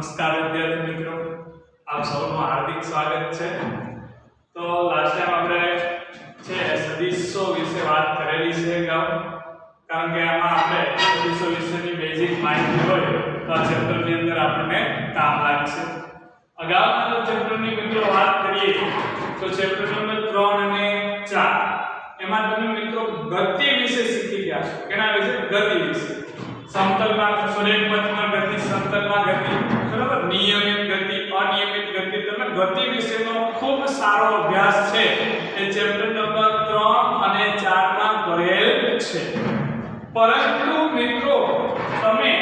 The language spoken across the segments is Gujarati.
નમસ્કાર વિદ્યાર્થી મિત્રો, આપ સૌનું હાર્દિક સ્વાગત છે। તો લાસ્ટ ટાઈમ આપણે છે સદિશો વિશે વાત કરેલી છે અગાઉ, કારણ કે આમાં આપણે સદિશો વિશેની બેઝિક માહિતી હોય તો આ ચેપ્ટરની અંદર આપણને કામ લાગશે। અગાઉના ચેપ્ટરની મિત્રો વાત કરીએ તો ચેપ્ટર નંબર 3 અને 4 એમાં તમે મિત્રો ગતિ વિશે શીખી ગયા છો। કેના વિશે? ગતિ વિશે। સમતલમાં સુરેખપથમાં ગતિ, સમતલમાં ગતિ, બરાબર, નિયમિત ગતિ, અનિયમિત ગતિ, તમે ગતિ વિશેનો ખૂબ સારો અભ્યાસ છે એ ચેપ્ટર નંબર 3 અને 4 માં કરેલ છે। પરંતુ મિત્રો તમે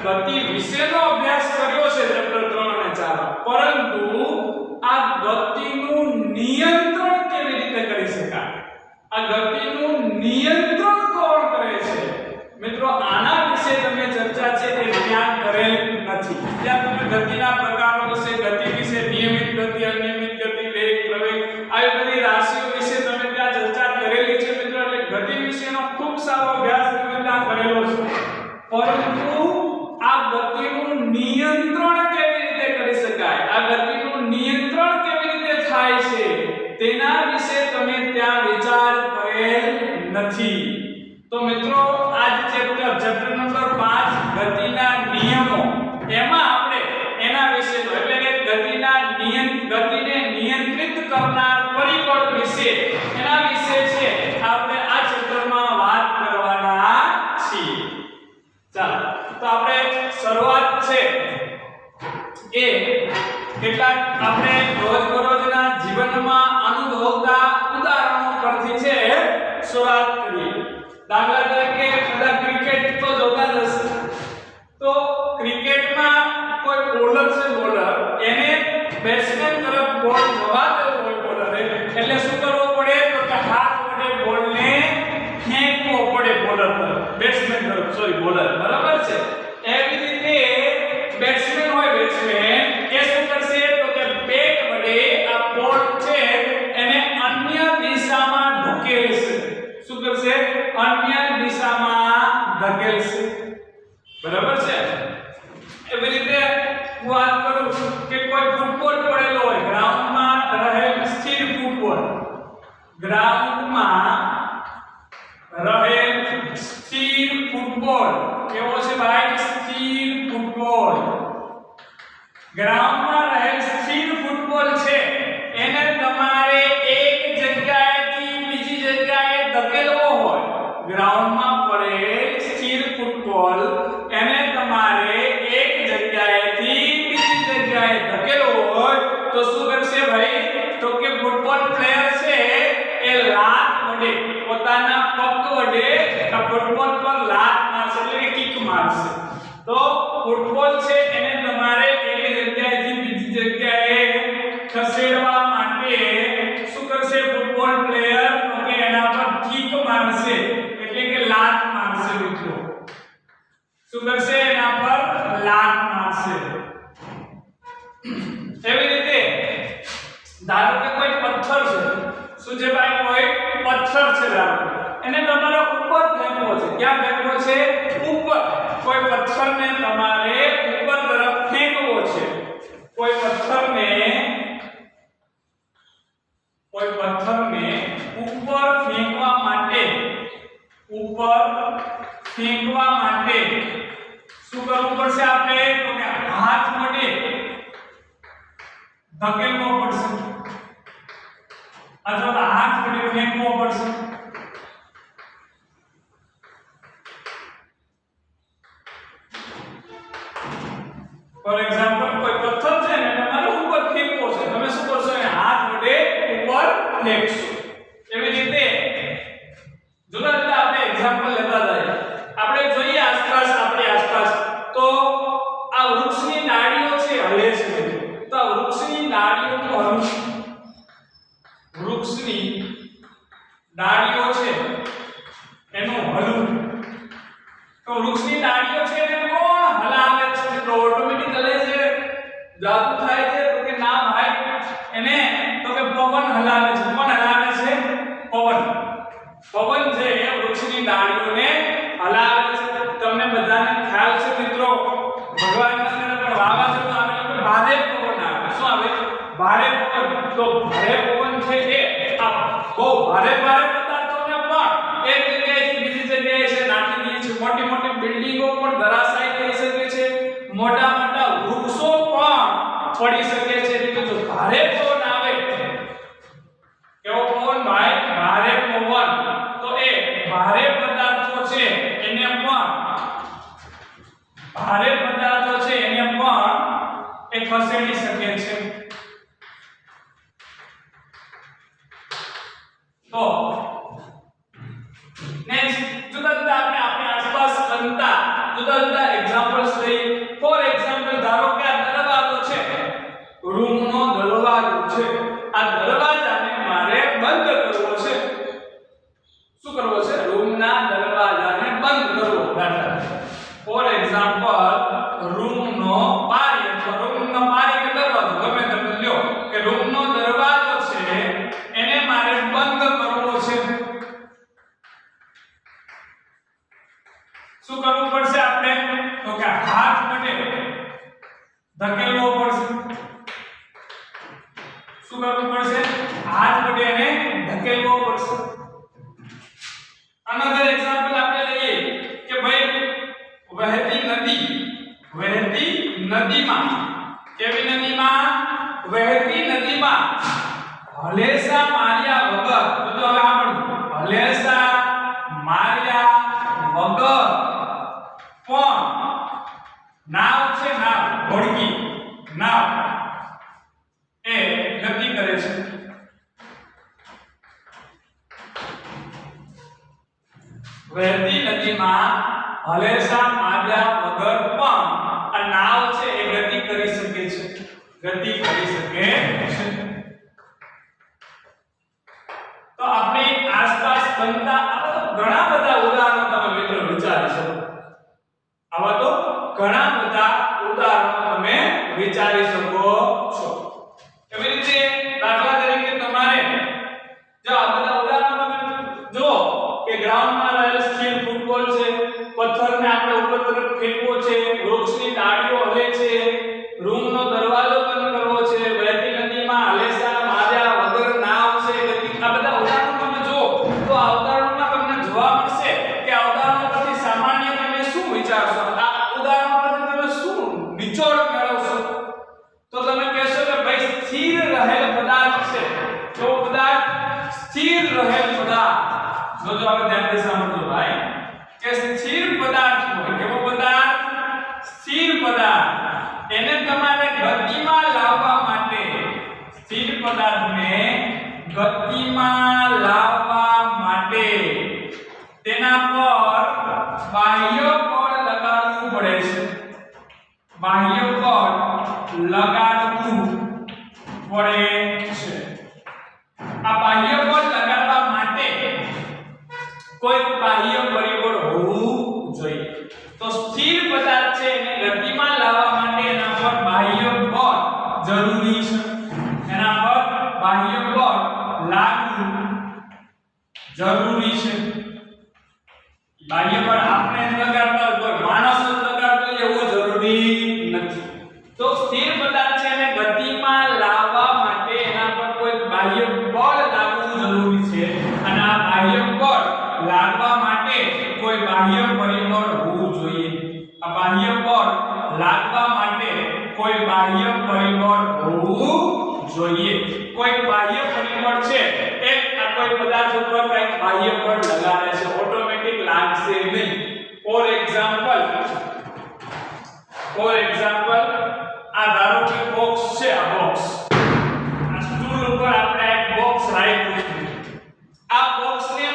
ગતિ વિશેનો અભ્યાસ કર્યો છે ચેપ્ટર 3 અને 4 માં, પરંતુ આ ગતિનું નિયંત્રણ કેવી રીતે કરી શકાય, આ ગતિનું નિયંત્રણ કોણ કરે છે મિત્રો, આના વિશે તમે ચર્ચા છે એ ત્યાં કરેલ નથી। ત્યાં તમે ગતિના પ્રકારો વિશે, ગતિ વિશે, નિયમિત ગતિ, અનિયમિત ગતિ, વેગ, પ્રવેગ, આવી બધી રાશિઓ વિશે તમે ત્યાં ચર્ચા કરેલી છે મિત્રો। એટલે ગતિ વિશેનો ખૂબ સારો અભ્યાસ તમે ત્યાં કરેલો છે, પરંતુ આ ગતિનું નિયંત્રણ કેવી રીતે કરી શકાય, આ ગતિનું નિયંત્રણ કેવી રીતે થાય છે તેના વિશે તમે ત્યાં વિચાર કરેલ નથી। તો મિત્રો આજ ચેપ્ટર નંબર 5 ગતિના નિયમો, એમાં આપણે એના વિશે એટલે કે ગતિને નિયંત્રિત કરનાર પરિબળ વિશે એના વિશે છે આપણે આ ચેપ્ટરમાં વાત કરવાના છીએ। ચાલો તો આપણે શરૂઆત છે એ કેટલાક આપણે રોજબરોજના જીવનમાં અનુભવતા ઉદાહરણો પરથી છે શરૂઆત કરીએ। દાખલા તરીકે બધા ક્રિકેટ તો જોતા જ હશે, તો ક્રિકેટમાં કોઈ બોલર છે, બોલર એને બેટ્સમેન તરફ બોલ જવા દેવો હોય બોલરે, એટલે શું કરવું પડે તો કે હાથ વડે બોલને ફેંકવો પડે બોલર તરફ, બેટ્સમેન તરફ, સોરી બોલર, બરાબર છે। એવી રીતે બેટ્સમેન હોય, બેટ્સમેન એ શું કરશે તો કે બેટ વડે આ બોલ છે એને અન્ય દિશામાં ધકેલશે। શું કરશે? અન્ય દિશામાં ધકેલશે, બરાબર છે। એવી રીતે હું વાત કરું કે કોઈ ફૂટબોલ પડેલો હોય, ગ્રાઉન્ડમાં રહેલ સ્થિર ફૂટબોલ, ગ્રાઉન્ડમાં રહેલ સ્થિર ફૂટબોલ કેવો છે ભાઈ? સ્થિર ફૂટબોલ, ગ્રાઉન્ડમાં રહેલ સ્થિર ફૂટબોલ છે એને તમારે એક જગ્યાએથી બીજી જગ્યાએ ધકેલવો હોય, ગ્રાઉન્ડમાં પડેલ સ્થિર ફૂટબોલ એને તમારે એક જગ્યાએથી બીજી જગ્યાએ ધકેલવો હોય તો શું કરશે ભાઈ? તો કે ફૂટબોલ પ્લેયર છે એ લાત વડે, પોતાના પગ વડે આ ફૂટબોલ પર લાત મારશે, એટલે કે કિક મારશે। તો ફૂટબોલ છે એને તમારે એક જગ્યાએથી બીજી જગ્યાએ ખસેડવા માટે શું કરશે ફૂટબોલ પ્લેયર? તો કે એના પર કિક મારશે, એટલે કે લાત મારશે મિત્રો। શું કરશે? એના પર લાત મારશે। એવી રીતે ધારો કે કોઈ પથ્થર છે, શું છે ભાઈ? કોઈ પથ્થર છે, ધારો એને તમારે ઉપર ફેંકવો છે। ક્યાં ફેંકવો છે? ઉપર। કોઈ પથ્થરને તમારે ઉપર તરફ ફેંકવો છે, કોઈ પથ્થરને ઉપર ફેંકવા માટે શું કરવું પડશે આપણે? તો કે હાથ વડે ધકેલવો પડશે અથવા હાથ વડે ફેંકવો પડશે। ફોર એક્ઝામ્પલ કોઈ પથ્થર છે ને તમારે ઉપર ફેંકવો છે, તમે શું કરશો? એને હાથ વડે ઉપર ફેંકશો। એવી રીતે જુદા જુદા આપણે એક્ઝામ્પલ લેતા જઈએ। આપણે જોઈએ આસપાસ, આપણી આસપાસ તો આ વૃક્ષની ડાળીઓ છે હલે છે, તો આ વૃક્ષની ડાળીઓનું હલવું, વૃક્ષની ડાળીઓ છે એનું હલવું, તો વૃક્ષની ડાળીઓ છે એને કોણ હલાવે છે? તો ઓટોમેટિક હલે છે, જાદુ થાય છે? તો કે ના ભાઈ, એને તો કે પવન હલાવે છે। કોણ હલાવે છે? પવન। પવન છે એ વૃક્ષની ડાળીઓને હલાવે છે। તમને બધાને ખ્યાલ છે મિત્રો, ભગવાનના અંદર વાવાઝોડું પડી શકે છે એટલે જો ભારે પવન આવે કેવો પવન ભાઈ ભારે પવન તો એ ભારે પદાર્થો છે એને પણ એ ખસેડી શકે છે તો નેક્સ્ટ જુદા જુદા આપણે આસપાસ બનતા જુદા જુદા એક્ઝામ્પલ્સ લઈએ ફોર એક્ઝામ્પલ ધારો કે આ દરવાજો છે રૂમનો દરવાજો છે આ દરવાજાને મારે બંધ કરવો છે શું કરવો છે રૂમના દરવાજાને બંધ કરવો ફોર એક્ઝામ્પલ રૂમનો બારી અથવા રૂમનો બારી કે દરવાજો ગમે તમે લ્યો કે રૂમનો દરવાજો છે એને મારે બંધ કરવો છે શું કરવું પડશે આપણે તો કે હાથ વડે ધકેલવો પડશે શું કરવું પડશે હાથ વડે એને ધકેલવો પડશે અનધર એક્ઝામ્પલ આપણે લઈએ કે ભાઈ વહેતી નદીમાં કેવી નદીમાં વહેતી નદીમાં હલેસા માર્યા વગર તો હવે સાંભળો હલેસા માર્યા વગર પણ નાવ છે નાવ ઘોડકી નાવ એ ગતિ કરે છે વહેતી નદીમાં હલેસા માર્યા વગર પણ આ નાવ છે એ ગતિ કરી શકે છે તો આપણી આસપાસ બનતા ઘણા બધા ઉદાહરણો તમે મિત્રો વિચારી શકો આવા તો ઘણા બધા ઉદાહરણો તમે વિચારી શકો છો એવી રીતે દાખલા તરીકે તમારે જો આ બધા ઉદાહરણો તમે જો કે ગ્રાઉન્ડમાં રહેલ સ્થિર ફૂટબોલ છે પથ્થરને આપણે ઉપર તરફ ફેંકવો છે વૃક્ષની ડાળીઓ હલે છે રૂમનો દરવાજો બંધ કરવો છે વહેતી નદીમાં હલેસા માર્યા વગર નાવ છે આ બધા ઉદાહરણો તમે જો તો આ ઉદાહરણોમાં તમને જોવા મળશે કે આ ઉદાહરણો પરથી સામાન્ય તમે શું વિચારશો આ ઉદાહરણો પરથી તમે શું નિચોડ મેળવશો તો તમે કહેશો કે ભાઈ સ્થિર રહેલ પદાર્થ છે જો પદાર્થ સ્થિર રહેલ પદાર્થ જો હવે ધ્યાનથી સાંભળજો ભાઈ કે સ્થિર પદાર્થ હોય કેવો પદાર્થ સ્થિર પદાર્થ એને તમારે ગતિમાં લાવવા માટે સ્થિર પદાર્થને ગતિમાં લાવવા માટે તેના પર બાહ્ય બળ લગાડવું પડે છે બાહ્ય બળ લગાડવું પડે છે આ બાહ્ય બળ લગાડવા માટે કોઈ બાહ્ય પરિબળ હોવું જોઈએ તો સ્થિર પદાર્થ છે એને ગતિમાં લાવવા માટે એના પર બાહ્ય બળ જરૂરી છે એના પર બાહ્ય બળ લાગવું જરૂરી છે બાહ્ય બળ આપણે લગાડતા હોય માણસ જ લગાડતો હોય એવું જરૂરી નથી તો સ્થિર પદાર્થ છે એને ગતિમાં લાવવા માટે એના પર કોઈ બાહ્ય બળ લાગવું જરૂરી છે અને આ બાહ્ય બળ લાગવા માટે કોઈ બાહ્ય પરિબળ હોવું જોઈએ આ બાહ્ય બળ લાગવા માટે કોઈ બાહ્ય પરિબળ હોવું જોઈએ કોઈ બાહ્ય પરિબળ છે એક આ કોઈ પદાર્થ ઉપર કંઈક બાહ્ય બળ લગાડે છે ઓટોમેટિક લાગશે નહીં ફોર એક્ઝામ્પલ આ ધારો કે બોક્સ છે આ બોક્સ આ સ્ટૂલ ઉપર આપણે એક બોક્સ રાખ્યું છે આ બોક્સને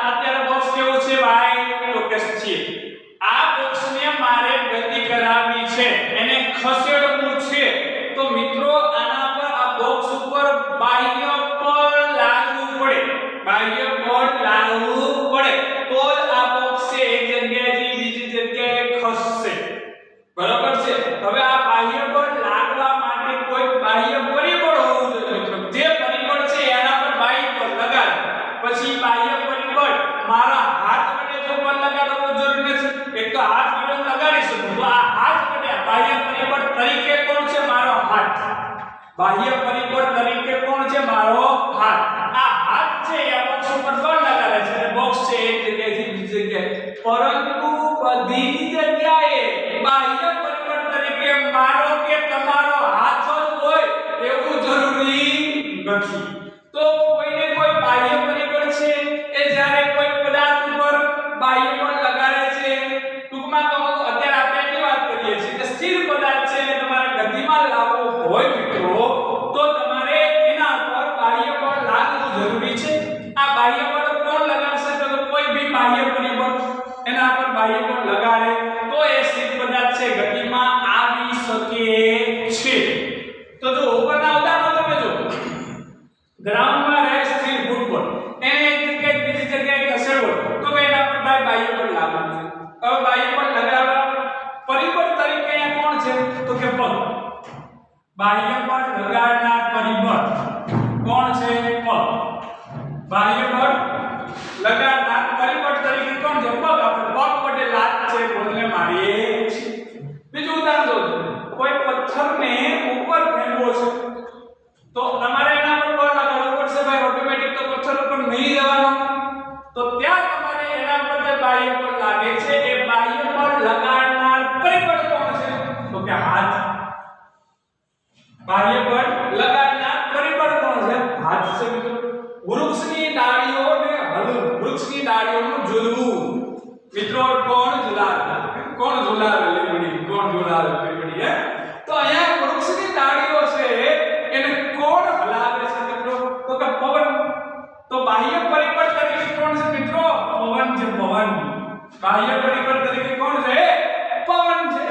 અત્યારે બોક્સ કેવું છે ભાઈ તો કે સ્થિર આ બોક્સને મારે ગતિ કરાવવી છે એને ખસેડવું છે તો મિત્રો આના પર આ બોક્સ ઉપર બાહ્ય બળ લાગવું પડે તો જ આ બોક્સ છે એક જગ્યાએથી બીજી જગ્યાએ ખસશે બરાબર છે હવે આ બાહ્ય બળ લાગવા માટે કોઈ બાહ્ય પરિબળ હોવું જોઈએ મિત્રો જે પરિબળ છે એના પર બાહ્ય બળ લગાડ પછી બાહ્ય પરિબળ મારા હાથ વડે જો બળ લગાડવું જરૂરી નથી એક તો હાથ વડે લગાડી શકું તો આ હાથ વડે બાહ્ય પરિબળ તરીકે કોણ છે મારો હાથ બાહ્ય પરિબળ તરીકે કોણ છે મારો હાથ આ હાથ છે એ બોક્સ ઉપર બળ લગાડે છે અને બોક્સ છે એક જગ્યાએથી બીજી જગ્યાએ પરંતુ બધી જગ્યાએ બાહ્ય પરિબળ તરીકે મારો કે તમારો હાથ જ એવું જરૂરી નથી। તો કોઈને કોઈ બાહ્ય પરિબળ છે એ જ્યારે કોઈ પદાર્થ ઉપર બાહ્ય બળ લગાડે છે, ટૂંકમાં કહો તો અત્યારે આપણે એટલી વાત કરીએ છીએ કે સ્થિર પદાર્થ છે એને તમારે ગતિમાં લાવવો હોય મિત્રો તો તમારે એના પર બાહ્ય બળ લાગવું જરૂરી છે। આ બાહ્ય બળ કોણ લગાડશે તો કોઈ બી બાહ્ય પરિબળ એના પર બાહ્ય બળ લગાડે તો એ સ્થિર પદાર્થ છે ગતિમાં આવી શકે છે। તો જો ઉપરના ઉદાહરણો તમે જો ગ્રાઉન્ડમાં રહે સ્થિર ફૂટબોલ એને એક જગ્યાએ બીજી જગ્યાએ ખસેડવો તો એના પર ભાઈ બાહ્ય બળ લાગવું છે। હવે બાહ્ય બળ લગાવવા પરિબળ તરીકે અહીંયા કોણ છે તો કે પગ। બાહ્ય બળ લગાડનાર પરિબળ કોણ છે? પગ। બાહ્ય બળ લગાડનાર પરિબળ તરીકે કોણ છે? પગ। આપણે પગ વડે લાત છે બોલને મારીએ છીએ। બીજું ઉદાહરણ જો કોઈ પથ્થરને ઉપર ફેંકવો છે તો તમારે એના પર બળ લગાડવું પડશે ભાઈ, ઓટોમેટિક તો પથ્થર ઉપર નહીં જવાનો, તો ત્યાં તમારે એના પર જે બાહ્ય બળ લાગે છે એ બાહ્ય બળ લગાડનાર પરિબળ કોણ છે તો કે હાથ। બાહ્ય બળ લગાડનાર પરિબળ કોણ છે? હાથ છે મિત્રો। વૃક્ષની ડાળીઓને હલવું, વૃક્ષની ડાળીઓનું ઝૂલવું મિત્રો કોણ ઝુલાવે? કોણ ઝુલાવે લીમડી? કોણ ઝુલાવે લીમડી? હે તો અહીંયા વૃક્ષની ડાળીઓ છે એને કોણ હલાવે છે મિત્રો તો કે પવન। તો બાહ્ય પરિબળ તરીકે કોણ છે મિત્રો? પવન છે। પવન બાહ્ય પરિબળ તરીકે કોણ છે? પવન છે।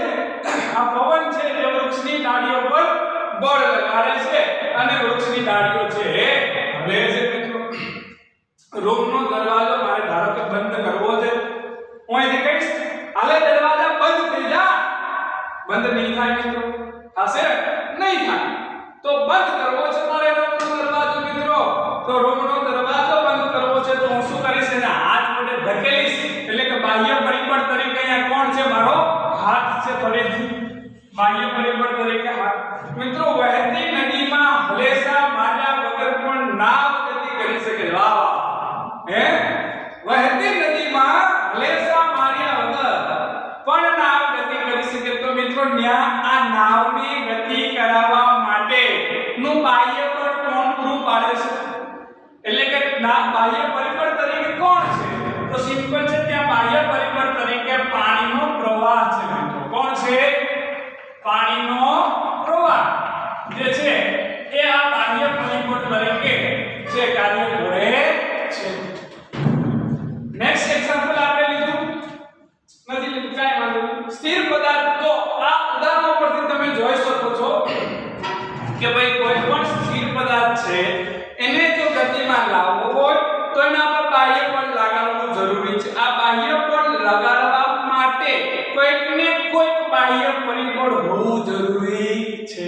આ પવન છે જે વૃક્ષની ડાળીઓ પર બળ લગાડે છે અને વૃક્ષની ડાળીઓ છે હલે છે મિત્રો। રૂમનો દરવાજો મારે ધારો કે બંધ કરવો છે, હું અહીં કહીશ હાલે દરવાજા બંધ થઈ જા, બંધ નહીં થાય મિત્રો, થશે નહીં થાય। તો બંધ કરવો છે મારે રૂમનો દરવાજો મિત્રો, તો રૂમનો દરવાજો બંધ કરવો છે તો હું શું કરીશ? એને હાથ વડે ધકેલીશ, એટલે કે બાહ્ય પરિબળ તરીકે અહીંયા કોણ છે? મારો હાથ છે। ફરીથી બાહ્ય પરિબળ તરીકે હાથ। મિત્રો વહેતી નદીમાં હલેસા માર્યા વગર પણ નાવ ગતિ કરી શકે। વાહ વાહ, હે વહેતી નદીમાં હલેસા માર્યા વગર પણ નાવ ગતિ કરી શકે તો મિત્રો ન્યા આ નાવની ગતિ કરાવવા માટે નું બાહ્ય બળ કોણ પૂરું પાડે છે? એટલે કે બાહ્ય પરિબળ તરીકે કોણ છે? તો સિમ્પલ છે, ત્યાં બાહ્ય પરિબળ તરીકે પાણીનો પ્રવાહ છે મિત્રો। કોણ છે? પાણીનો પ્રવાહ જે છે એ આ બાહ્ય પરિબળ તરીકે જે કાર્ય કરે છે। નેક્સ્ટ એક્ઝામ્પલ આપણે લીધું નથી લીધું કાઈ વાંધો નહીં। સ્થિર પદાર્થ તો આ ઉદાહરણો પરથી તમે જોઈ શકો છો કે ભાઈ કોઈ પણ સ્થિર પદાર્થ છે એને જો ગતિમાં લાવવો હોય તો એના પર બાહ્ય બળ લગાડવું જરૂરી છે। આ બાહ્ય બળ લગાડવા માટે કોઈક ને કોઈક બાહ્ય પરિબળ હોવું જરૂરી છે।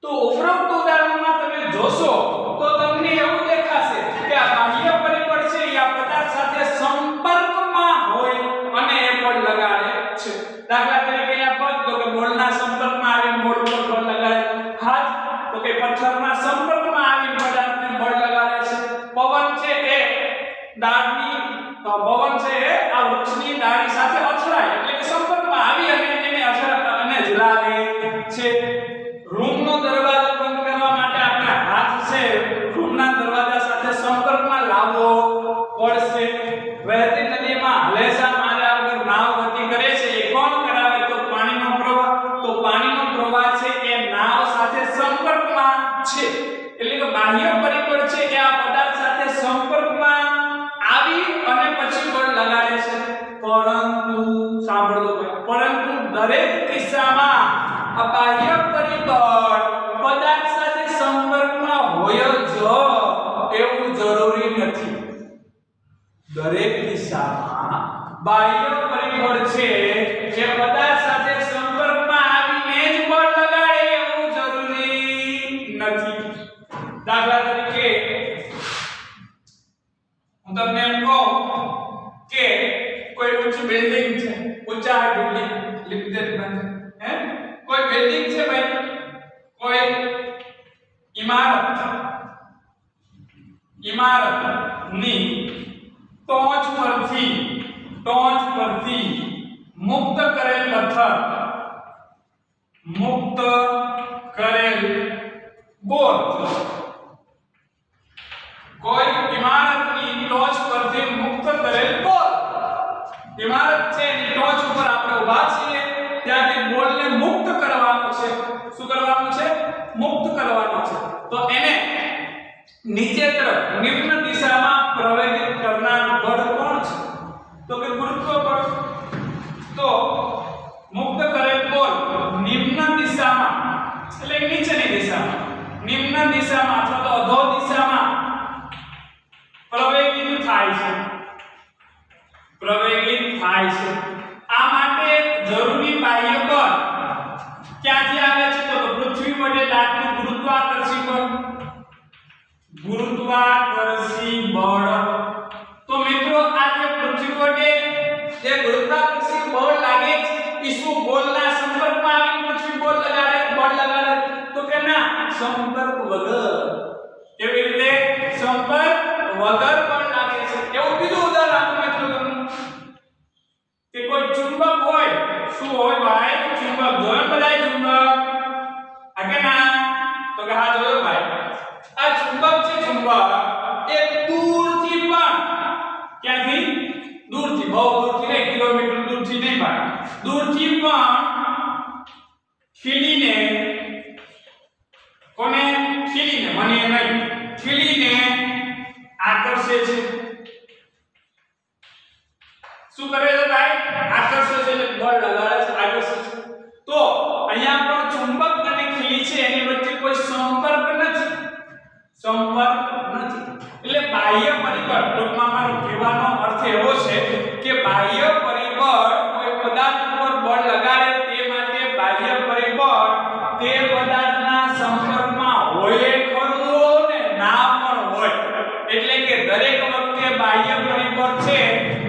તો ઉપરોક્ત ઉદાહરણમાં તમે જોશો તો તમને એવું દેખાશે કે આ બાહ્ય પરિબળ છે એ આ પદાર્થ સાથે સંપર્કમાં હોય અને એ બળ લગાડે છે। દાખલા તરીકે અહીંયા પગ તો કે બોલના સંપર્કમાં આવીને બોલ પર બળ લગાડે, હાથ તો કે પથ્થરના સંપર્કમાં આવીને પદાર્થને બળ લગાડે છે, પવન છે એ ડાળની પવન છે એ આ વૃક્ષની ડાળી સાથે અથડાય એટલે કે સંપર્કમાં આવી અને એને અને ઝુલાવે છે। રૂમનો દરવાજો બંધ કરવા માટે આપણે હાથ છે રૂમના દરવાજા સાથે સંપર્કમાં લાવવો પડશે। વહેતી નદીમાં હલેસા માર્યા વગર નાવ ગતિ કરે છે એ કોણ કરાવે? તો પાણીનો પ્રવાહ। તો પાણીનો પ્રવાહ છે એ નાવ સાથે સંપર્કમાં છે, એટલે કે બાહ્ય પરિબળ છે એ આ પદાર્થ સાથે સંપર્કમાં આવી અને પછી બળ લગાડે છે। પરંતુ સાંભળો પરંતુ દરેક કિસ્સામાં આ બાહ્ય પરિબળ પદાર્થ સાથે સંપર્કમાં હોય જ એવું જરૂરી નથી। દરેક કિસ્સામાં બાહ્ય પરિબળ છે જે પદાર્થ સાથે સંપર્કમાં આવીને જ બળ લગાડે એવું જરૂરી નથી। દાખલા તરીકે હું તમને એમ કહું કે કોઈ ઉચ્ચ બિલ્ડિંગ છે, ઊંચા બિલ્ડિંગ લિફ્ટેડ બંધ હે કોઈ બિલ્ડિંગ છે ભાઈ, કોઈ ઇમારતની ટોચ પરથી મુક્ત કરેલ બોલ કોઈ ઇમારતની ટોચ પરથી મુક્ત કરેલ બોલ ઇમારત છે એની ટોચ ઉપર આપણે ઊભા છીએ ત્યાંથી બોલને મુક્ત કરવાનો છે શું કરવાનું છે મુક્ત કરવાનો છે તો એને નીચે તરફ નિમ્ન દિશામાં પ્રવેગિત કરનાર બળ કોણ છે તો કે ગુરુત્વ બળ તો મુક્ત કરેલ બોલ નિમ્ન દિશામાં એટલે નીચેની દિશામાં નિમ્ન દિશામાં અથવા તો અધો દિશામાં પ્રવેગિત થાય છે આ માટે જરૂરી બાહ્ય બળ ક્યાંથી આવે છે તો પૃથ્વી વડે લાગતું ગુરુત્વાકર્ષી બળ તો મિત્રો આ જે પૃથ્વી વડે જે ગુરુત્વાકર્ષી બળ લાગે છે એ શું બોલના સંપર્કમાં આવી પૃથ્વી બળ લગાડે તો કે ના સંપર્ક વગર કેવી રીતે સંપર્ક વગર બળ લાગે છે એવું બીજું ઉદાહરણ આપું મિત્રો તમને કે કોઈ ચુંબક હોય શું હોય ભાઈ ચુંબક જોયો બધાય ચુંબક આ કે ના તો કે હા જોયો ભાઈ આ ચુંબક છે ચુંબક એ દૂરથી પણ ક્યાંથી દૂરથી બહુ દૂરથી નહીં કિલોમીટર દૂરથી નહીં ભાઈ દૂરથી પણ ખીલીને કોને ખીલીને મને નહીં ખીલીને આકર્ષે છે શું કરે છે ભાઈ આકર્ષે છે એટલે બળ લગાડે છે આકર્ષે છે તો અહીંયા પણ ચુંબક અને ખીલી છે એની વચ્ચે કોઈ સંપર્ક નથી એટલે બાહ્ય પરિબળ ટૂંકમાં મારો કહેવાનો અર્થ એવો છે કે બાહ્ય પરિબળ કોઈ પદાર્થ પર બળ લગાડે તે માટે બાહ્ય પરિબળ તે પદાર્થના સંપર્કમાં હોય ખરું ને ના પણ હોય એટલે કે દરેક વખતે બાહ્ય પરિબળ છે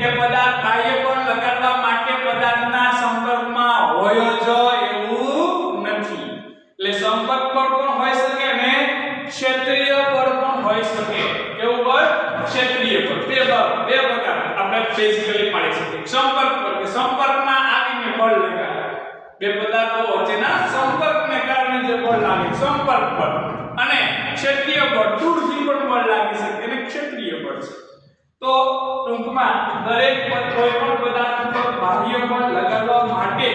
એ પદાર્થ બાહ્ય બળ લગાડવા માટે પદાર્થના સંપર્કમાં હોય જ એવું નથી એટલે સંપર્ક બળ પણ હોઈ શકે અને ક્ષેત્રીય બળ પણ હોઈ શકે કેવું બળ ક્ષેત્રીય બળ બે પ્રકાર આપણે બેઝિકલી પાડી શકીએ સંપર્ક બળ કે સંપર્કમાં આવીને બળ લગાડે બે પદાર્થો વચ્ચેના સંપર્કને કારણે જે બળ લાગે સંપર્ક બળ અને ક્ષેત્રીય બળ દૂરથી પણ બળ લાગી શકે એને ક્ષેત્રીય બળ છે તો ટૂંકમાં દરેક કોઈ પણ પદાર્થ પર બાહ્ય બળ લગાડવા માટે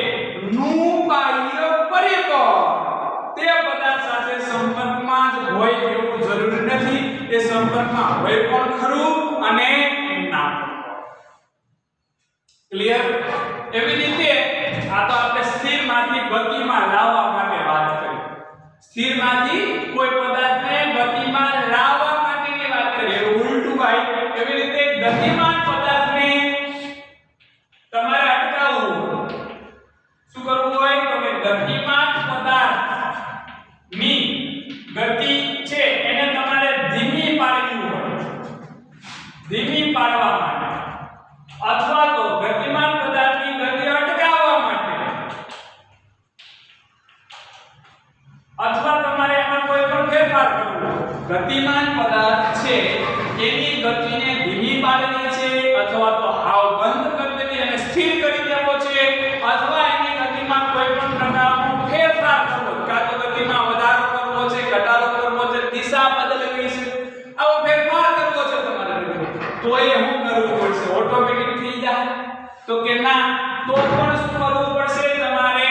નું બાહ્ય પરિબળ તે પદાર્થ સાથે સંપર્કમાં જ હોય એવું જરૂરી નથી એ સંપર્કમાં હોય પણ ખરું અને ના પણ ક્લિયર એવી રીતે આ તો આપણે સ્થિરમાંથી ગતિમાં લાવવા માટે વાત કરી સ્થિરમાંથી કોઈ પદાર્થને ગતિમાં લાવવા માટેની વાત કરી ઉલટું ભાઈ એવી રીતે ગતિમાન પદાર્થને તમારે અટકાવવું શું કરવું હોય તો કે ગતિમાન પદાર્થ ની ગતિ છે એને તમારે ધીમી પાડવી હોય ધીમી પાડવા માટે અથવા તો ગતિમાન પદાર્થની ગતિ અટકાવવા માટે અથવા તમારે એમાં કોઈ પણ ફેરફાર કરવો ગતિમાન પદાર્થ છે એની ગતિને ધીમી પાડવી છે અથવા તો હાવ બંધ કરી દેવી અને સ્થિર કરી દેવો છે અથવા એની ગતિમાં કોઈ પણ પ્રકારનો ફેરફાર કરવો કાં તો ગતિમાં વધારો કરવો છે ઘટાડો કરવો છે દિશા બદલવી છે આવો ફેરફાર કરવો છે તમારે તો એ શું કરવું પડશે ઓટોમેટિક થઈ જાય તો કે ના તો પણ શું કરવું પડશે તમારે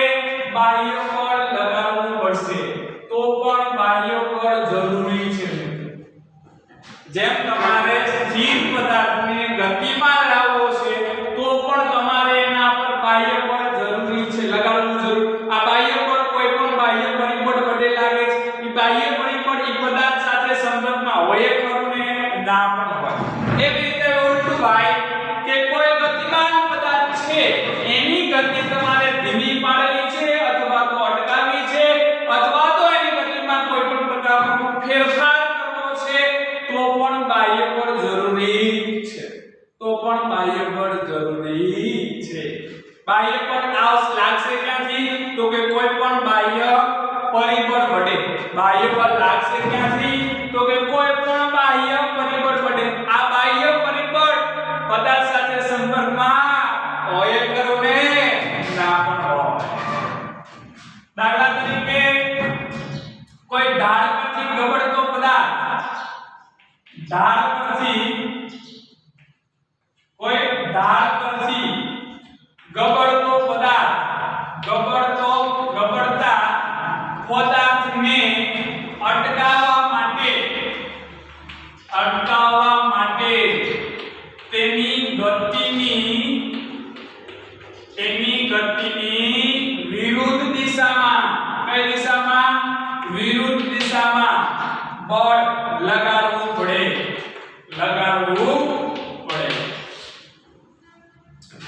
બાહ્ય બળ લગાવવું પડશે તો પણ બાહ્ય બળ જરૂરી છે જેમ તમારે સ્થિર પદાર્થને ગતિમાં લાવવો છે તો પણ તમારે એના પર બાહ્ય બળ જરૂરી છે લગાડવું જરૂર આ બાહ્ય બળ કોઈ પણ બાહ્ય પરિબળ વડે લાગે છે એ બાહ્ય પરિબળ એ પદાર્થ સાથે સંબંધમાં હોય ખરું ને ના પણ હોય એવી રીતે ઉલટું ભાઈ કે કોઈ ગતિમાન પદાર્થ છે એની ગતિ તમારે ધીમી પાડવી છે અથવા તો અટકાવવી છે અથવા તો એની ગતિમાં કોઈ પણ પ્રકારનો ફેરફાર કરવો છે તો પણ બાહ્ય બળ જરૂરી છે બાહ્ય બળ લાગશે ક્યાંથી તો કે કોઈ પણ બાહ્ય પરિબળ વડે બાહ્ય બળ લાગશે ક્યાંથી તો કે કોઈ પણ બાહ્ય પરિબળ વડે આ બાહ્ય પરિબળ પદાર્થ સાથે સંપર્કમાં હોય ખરો ને ના પણ હોય દાખલા તરીકે કોઈ ઢાળ પરથી ગતિની વિરુદ્ધ દિશામાં, કઈ દિશામાં? વિરુદ્ધ દિશામાં બળ લગાડવું પડે, લગાડવું પડે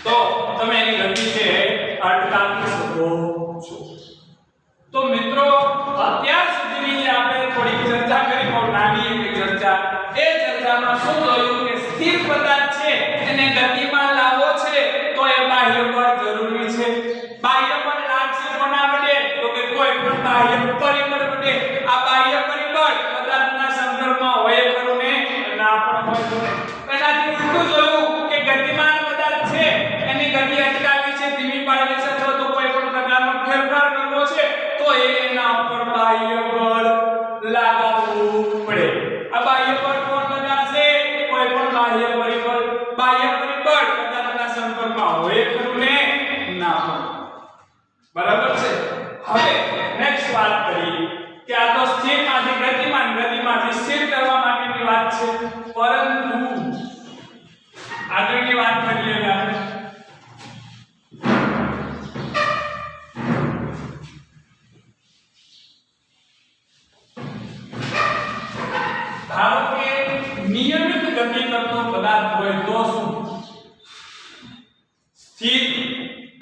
તો તમે એની ગતિ છે અટકાવી શકો છો. તો મિત્રો અત્યાર સુધીની જે આપણે થોડી ચર્ચા કરી, બહુ નાની એવી ચર્ચા, એ ચર્ચામાં શું જોયું કે સ્થિર પદાર્થ છે એને ગતિમાં લાવવો છે તો એ બાહ્ય બળ જરૂરી છે. બાહ્ય બળ લાગશે કોના વડે? તો કે કોઈ પણ બાહ્ય પરિબળ વડે. આ બાહ્ય પરિબળ પદાર્થના સંદર્ભમાં હોય ખરું ને? ના પણ હોય ખરું. એનાથી ઉલટું જોયું કે ગતિમાન પદાર્થ છે એની ગતિ અટકાવી છે, ધીમી પાડવી છે અથવા તો કોઈ પણ પ્રકારનો ફેરફાર કરવો છે તો એના ઉપર બાહ્ય બળ લગાવવું પડે. આ બાહ્ય બળ કોણ લગાડશે? કોઈ પણ બાહ્ય પરિબળ. બાહ્ય પરિબળ પદાર્થના સંપર્કમાં હોય ખરું ને? ના હોય. બરાબર છે. હવે નેક્સ્ટ વાત કરીએ કે આ તો સ્થિરમાંથી ગતિમાન, ગતિમાંથી સ્થિર કરવા માટેની વાત છે, પરંતુ આગળની વાત કરીએ આપણે. ધારો કે નિયમિત ગતિ કરતો પદાર્થ હોય તો શું? સ્થિર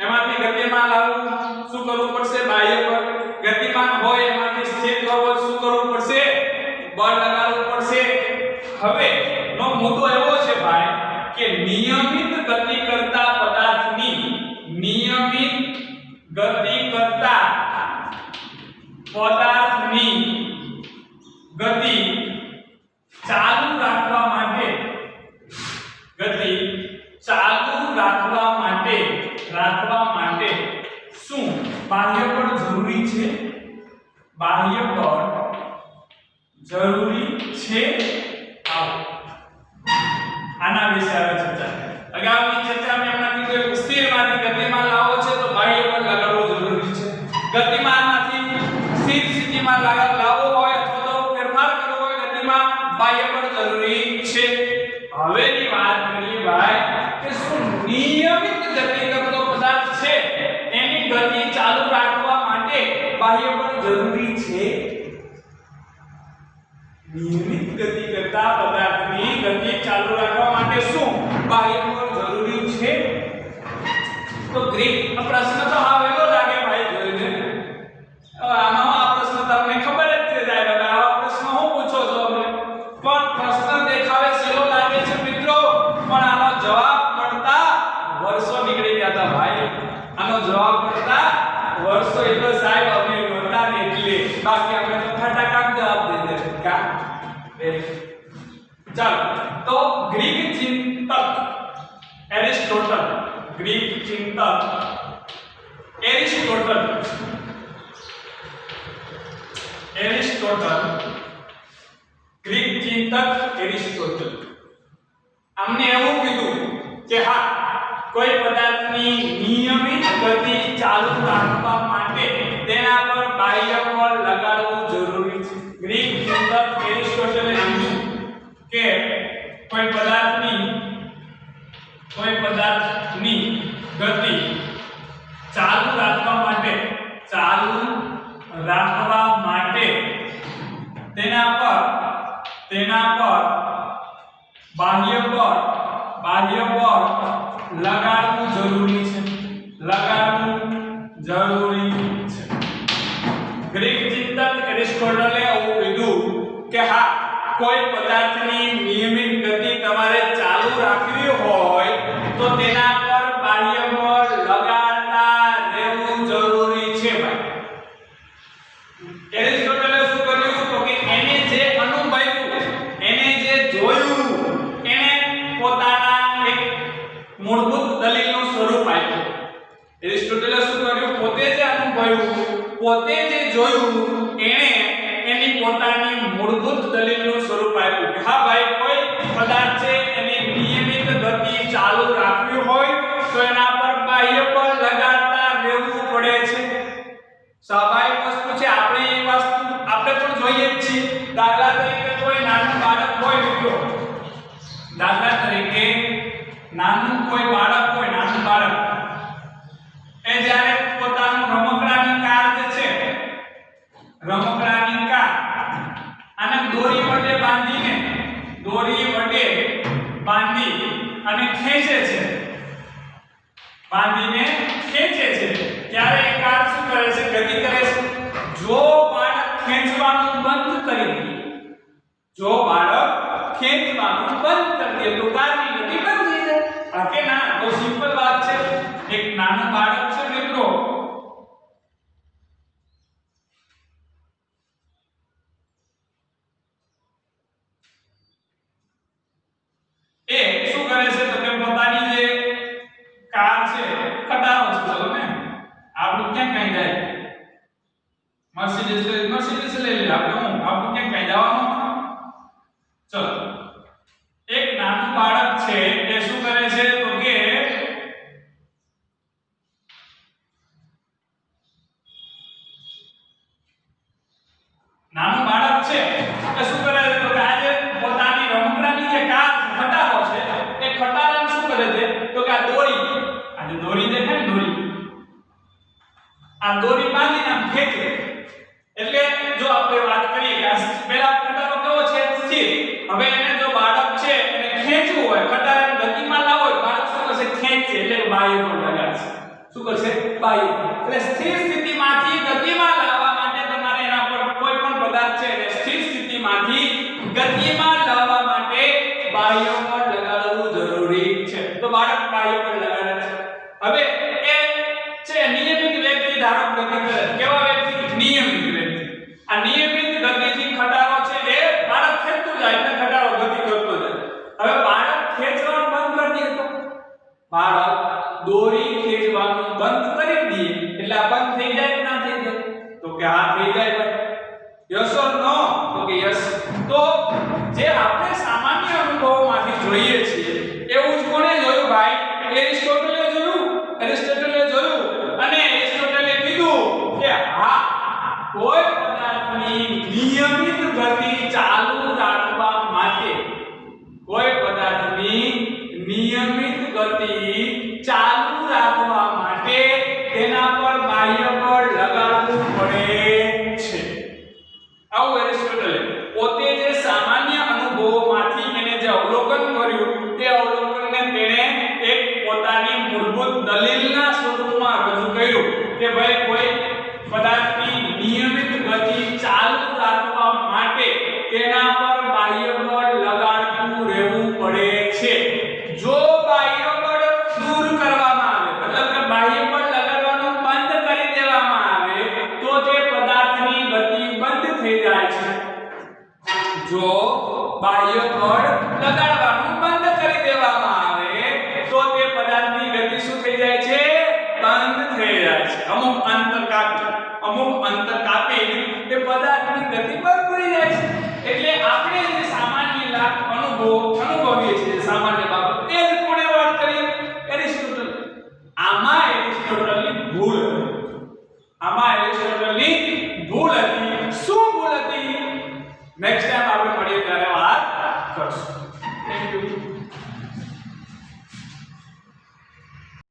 એમાંથી ગતિમાન લાવવું શું કરવું પડશે? બાહ્ય બળ. ગતિમાન હોય એમાંથી સ્થિર કરવો શું કરવું પડશે? બળ લગાડવું પડશે. હવે નો મુદ્દો એવો છે ભાઈ કે નિયમિત ગતિ કરતા પદાર્થની, નિયમિત ગતિ કરતા પદાર્થની ગતિ ચાલુ રાખવા માટે, ગતિ ચાલુ રાખવા માટે શું બાહ્ય બળ જરૂરી છે? બાહ્ય બળ જરૂરી છે. આવો આના વિશે હવે ચર્ચા. અગાઉની ચર્ચામાં એમના કીધું કે સ્થિરમાંથી ગતિમાન લાવવો છે તો બાહ્ય બળ લગાડવું જરૂરી છે. ગતિમાનમાંથી સ્થિર સ્થિતિમાં લાવવો હોય અથવા તો ફેરફાર કરવો હોય ગતિમાં, બાહ્ય બળ જરૂરી છે. હવેની વાત કરીએ ભાઈ કે શું નિયમિત ગતિ કરતો પદાર્થ છે એની ગતિ ચાલુ રાખવા માટે બાહ્ય બળ જરૂરી છે? નિયમિત ગતિ કરતા પદાર્થની ગતિ ચાલુ રાખવા માટે શું બાહ્ય બળ જરૂરી છે? તો ગ્રીક પ્રશ્ન તો આ વેલો લાગે ભાઈ જોઈને. આમાં આ પ્રશ્ન તમને ખબર જ છે સાહેબ. હવે આવા પ્રશ્ન હું પૂછો છો અમને? પણ પ્રશ્ન દેખાવે સેલો લાગે છે મિત્રો, પણ આનો જવાબ મળતા વર્ષો નીકળી ગયા હતા ભાઈ. આનો જવાબ મળતા વર્ષો એટલે સાહેબ અમે નહોતા ને એટલે, બાકી અમે તો ફટાફટ જવાબ દઈ દે કા. ચાલો તો ગ્રીક ચિંતક એરિસ્ટોટલ, ગ્રીક ચિંતક એરિસ્ટોટલ ગ્રીક ચિંતક એરિસ્ટોટલ અમને એવું કીધું કે હા, કોઈ પદાર્થની નિયમિત ગતિ ચાલુ રાખવા માટે તેના પર બાહ્ય બળ લગાડવું જરૂરી છે. ગ્રીક ચિંતક એરિસ્ટોટલે કીધું કે કોઈ પદાર્થની ગતિ ચાલુ રાખવા માટે તેના પર બાહ્ય બળ લગાડવું જરૂરી છે. ગ્રીક ચિંતક એરિસ્ટોટલે એવું કીધું કે હા, કોઈ પદાર્થની નિયમિત ગતિ તમારે ચાલુ રાખવી હોય તો તેના પર બાહ્ય બળ લગાડતા રહેવું જરૂરી છે ભાઈ. એરિસ્ટોટલે શું કર્યું તો કે એને જે અનુભવ્યું, એને જે જોયું, એને પોતાના એક મૂળભૂત દલીલનું સ્વરૂપ આપ્યું. એરિસ્ટોટલે શું કર્યું? પોતે જે અનુભવ્યું, પોતે જે જોયું, એને એની પોતાની મૂળભૂત દલીલનું સ્વરૂપ આપ્યું કે હા ભાઈ, કોઈ પદાર્થ છે એની નિયમિત ગતિ ચાલુ રાખવી હોય તો એના પર બાહ્ય બળ લગાડતા રહેવું પડે છે. સ્વાભાવિક વસ્તુ છે. આપણે એ વસ્તુ આપણે પણ જોઈએ જ છીએ. દાખલા તરીકે કોઈ નાનું બાળક હોય મિત્રો, દાખલા તરીકે નાનું બાળક એ બાંધીને ખેંચે છે ત્યારે એ કાર શું કરે છે? ગતિ કરે છે. જો બાળક ખેંચવાનું બંધ કરી દે, જો બાળક ખેંચવાનું બંધ કરી દે તો કારની ગતિ બંધ થઈ જાય. હા કે ના? બહુ સિમ્પલ વાત છે. એક નાનું બાળક છે મિત્રો, એ શું કરે છે તો કે પોતાની જે કાર છે ખટારો છે, ચલો ને આપણું ક્યાં કઈ જાય? મર્સિડીઝ લઈ લે આપણું ક્યાં કઈ જવાનું? ચલો, એક નાનું બાળક છે એ શું કરે છે તો કે નાનું બાળક છે એ શું કરે છે તો કે આજે પોતાની રમકડાની જે કાર ખટારો છે એ ખટારાને શું કરે છે તો કે આ દોરી દેખાય ને, આ દોરી બાંધીને આમ ખેંચે. એટલે જો આપણે વાત કરીએ કે આ પહેલા ખટારો કેવો છે? સ્થિર. હવે એને જો બાળક છે એને ખેંચવું હોય, ખટારાને ગતિમાં લાવવો હોય, બાળક શું કરશે? ખેંચશે. એટલે બાહ્ય બળ લગાડશે. શું કરશે? બાહ્ય. એટલે સ્થિર સ્થિતિમાંથી ગતિમાં લાવવા માટે તમારે એના પર કોઈ પણ પદાર્થ છે એને સ્થિર સ્થિતિમાંથી ગતિમાં લાવવા માટે બાહ્ય બળ લગાડવું જરૂરી છે. તો બાળક બાહ્ય બળ લગાડે છે. હવે એ છે નિયમિત વ્યક્તિ, ધારો ગતિ કરે. કેવા વ્યક્તિ? નિયમિત વ્યક્તિ. આ નિયમિત ગતિથી ખટારો છે એ બાળક ખેંચતું જાય એટલે ખટારો ગતિ કરતો જાય. હવે બાળક ખેંચવાનું બંધ કરી દે તો બાળક દોરી ખેંચવાનું બંધ કરી દે એટલે આ બંધ થઈ જાય કે ના થઈ જાય? તો કે હા થઈ જાય ભાઈ. યસ ઓર નો? તો કે યસ. તો જે આપણે સામાન્ય અનુભવોમાંથી જોઈએ છીએ એવું જ કોણે જોયું ભાઈ? એરિસ્ટોટલે જોયું. અને એરિસ્ટોટલે કીધું કે હા, કોઈ પદાર્થની નિયમિત ગતિ ચાલુ રાખવા માટે, કોઈ પદાર્થની નિયમિત ગતિ ચાલુ રાખવા માટે તેના પર બાહ્ય બળ લગાડવું પડે છે. આવું એરિસ્ટોટલે પોતે જે સામાન્ય અનુભવોમાંથી એને જે અવલોકન કર્યું તે અવલોકનને તેણે એક પોતાની મૂળભૂત દલીલના સ્વરૂપમાં રજૂ કર્યું કે ભાઈ કોઈ પદાર્થની નિયમિત ગતિ ચાલુ રાખવા માટે તેના પર બાહ્ય બળ લગાડવું રહેવું પડે છે. જો બાહ્ય બળ દૂર કરવામાં આવે, મતલબ કે બાહ્ય બળ લગાડવાનું બંધ કરી દેવામાં આવે તો તે પદાર્થની ગતિ બંધ થઈ જાય છે. જો બાહ્ય બળ લગાડવાનું બંધ કરી દેવામાં આવે તો તે પદાર્થની ગતિ શું થઈ જાય છે? બંધ થઈ જાય છે. અમુક અંતર કાપી તે પદાર્થની ગતિ બંધ થઈ જાય છે. એટલે આપણે જે સામાન્ય અનુભવીએ છીએ, સામાન્ય બાબત, તે જ કોણે વાત કરી? એરિસ્ટોટલ. આમાં એરિસ્ટોટલની ભૂલ હતી. શું ભૂલ હતી? નેક્સ્ટ ટાઈમ આપણે